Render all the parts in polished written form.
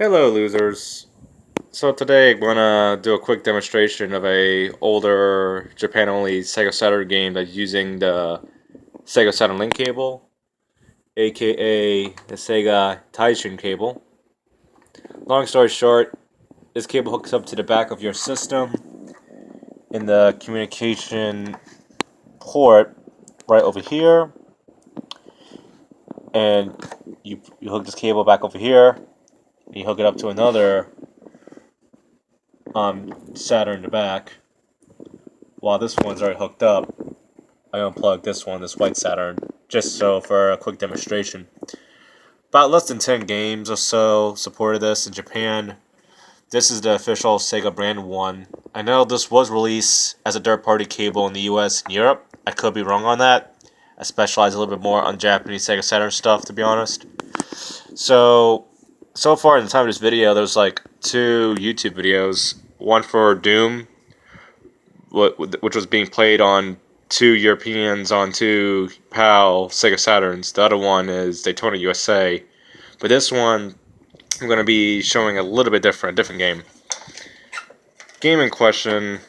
Hello, losers. So today I'm gonna do a quick demonstration of a older Japan-only Sega Saturn game that's using the Sega Saturn Link Cable, aka the Sega Taisen Cable. Long story short, this cable hooks up to the back of your system in the communication port right over here, and you hook this cable back over here, and you hook it up to another Saturn in the back. While this one's already hooked up, I unplugged this one, this white Saturn, just so for a quick demonstration. About less than 10 games or so supported this in Japan. This is the official Sega brand one. I know this was released as a third-party cable in the US and Europe. I could be wrong on that. I specialize a little bit more on Japanese Sega Saturn stuff, to be honest. So far in the time of this video, there's like 2 YouTube videos. One for Doom, which was being played on 2 Europeans on 2 PAL Sega Saturns. The other one is Daytona USA. But this one, I'm going to be showing a little bit different game. Game in question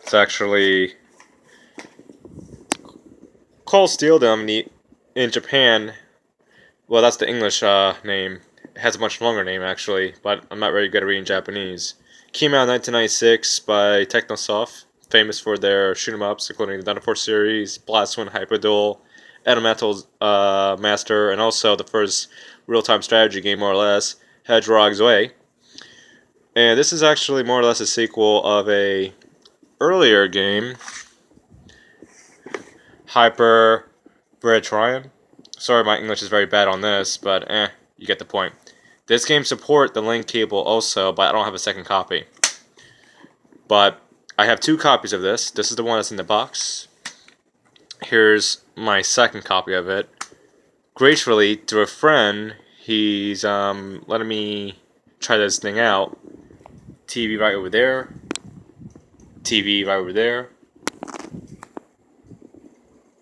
is actually called Steeldom in Japan. Well, that's the English name. It has a much longer name, actually, but I'm not very good at reading Japanese. Came out in 1996 by Technosoft, famous for their shoot 'em ups, including the Dynamo series, Blast One, Hyper Duel, Elemental Master, and also the first real-time strategy game, more or less, Hedgehog's Way. And this is actually more or less a sequel of a earlier game, Hyper Reverthion. Sorry, my English is very bad on this, but you get the point. This game supports the link cable also, but I don't have a second copy. But I have 2 copies of this. This is the one that's in the box. Here's my second copy of it. Gracefully, to a friend, he's letting me try this thing out. TV right over there. TV right over there.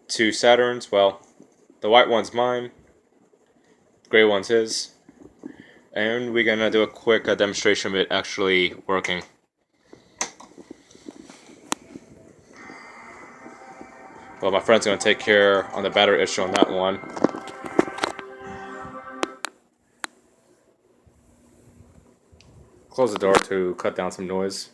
2 Saturns. Well, the white one's mine. The gray one's his. And we're gonna do a quick demonstration of it actually working. Well, my friend's gonna take care on the battery issue on that one. Close the door to cut down some noise.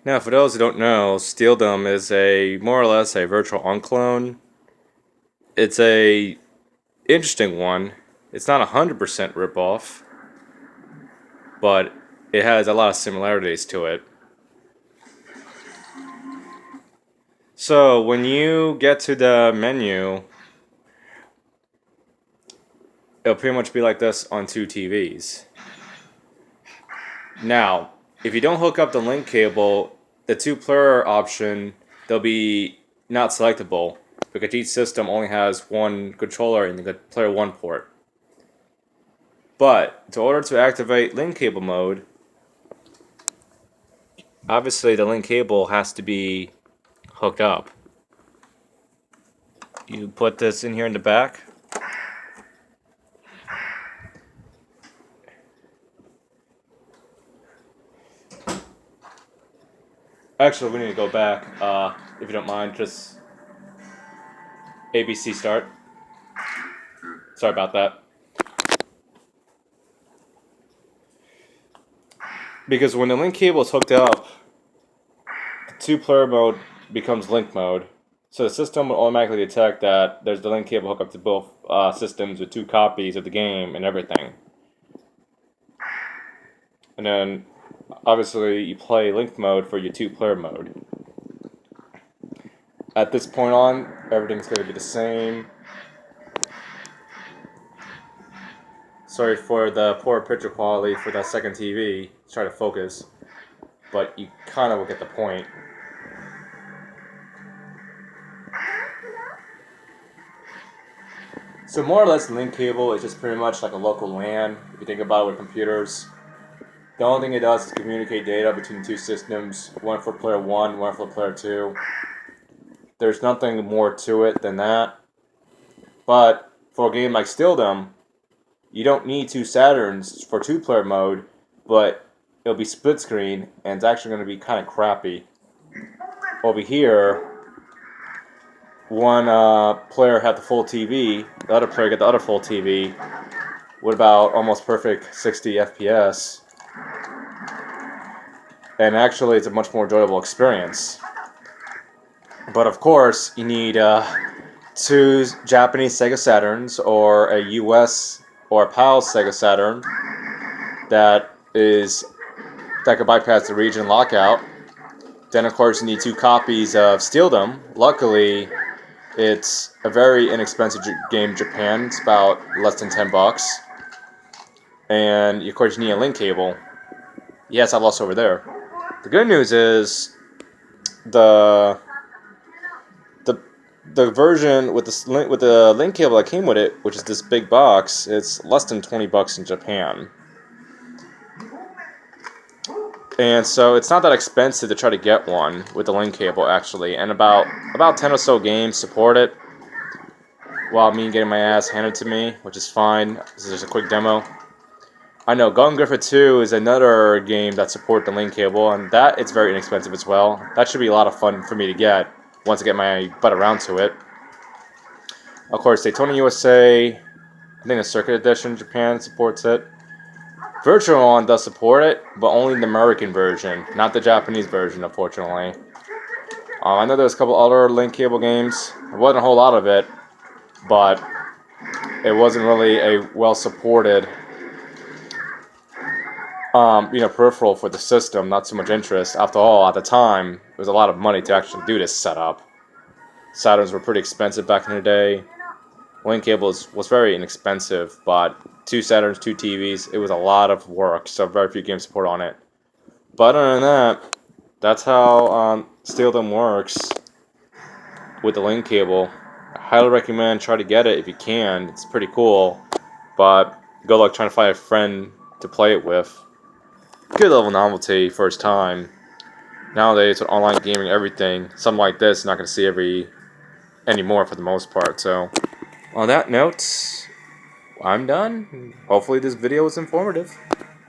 Now, for those who don't know, Steeldom is a more or less a Virtua On clone. It's a interesting one. It's not 100% ripoff, but it has a lot of similarities to it. So when you get to the menu, it'll pretty much be like this on 2 TVs. Now, if you don't hook up the link cable, the 2-player option, they'll be not selectable because each system only has 1 controller in the player 1 port. But in order to activate link cable mode, obviously the link cable has to be hooked up. You put this in here in the back. Actually, we need to go back, if you don't mind, just ABC start. Sorry about that. Because when the link cable is hooked up, the 2-player mode becomes link mode. So the system will automatically detect that there's the link cable hooked up to both systems with 2 copies of the game and everything. And then, obviously, you play link mode for your 2-player mode. At this point on, everything's going to be the same. Sorry for the poor picture quality for that second TV. Try to focus, but you kind of will get the point. So more or less, link cable is just pretty much like a local LAN, if you think about it with computers. The only thing it does is communicate data between 2 systems, one for player 1, one for player 2. There's nothing more to it than that. But for a game like Steeldom, you don't need two Saturns for two-player mode, but it'll be split screen, and it's actually going to be kind of crappy. Over here, one player had the full TV, the other player got the other full TV, with about almost perfect 60 FPS. And actually, it's a much more enjoyable experience. But of course, you need two Japanese Sega Saturns or a US or a PAL Sega Saturn that could bypass the region lockout. Then of course you need two copies of Steeldom. Luckily, it's a very inexpensive game in Japan. It's about less than $10. And of course you need a link cable. Yes, I lost over there. The good news is the version with the link cable that came with it, which is this big box, it's less than $20 in Japan. And so it's not that expensive to try to get one with the link cable, actually. And about 10 or so games support it, while me getting my ass handed to me, which is fine. This is just a quick demo. I know Gun Griffer 2 is another game that supports the link cable, and that it's very inexpensive as well. That should be a lot of fun for me to get once I get my butt around to it. Of course, Daytona USA, I think the Circuit Edition Japan supports it. Virtua On does support it, but only the American version, not the Japanese version, unfortunately. I know there's a couple other link cable games. There wasn't a whole lot of it, but it wasn't really a well-supported peripheral for the system, not too much interest. After all, at the time, it was a lot of money to actually do this setup. Saturns were pretty expensive back in the day. Link cable was very inexpensive, but two Saturns, two TVs, it was a lot of work, so very few game support on it. But other than that, that's how Steeldom works with the link cable. I highly recommend try to get it if you can. It's pretty cool, but good luck trying to find a friend to play it with. Good level novelty first time. Nowadays with online gaming, everything, something like this, not going to see anymore for the most part. So on that note, I'm done. Hopefully this video was informative.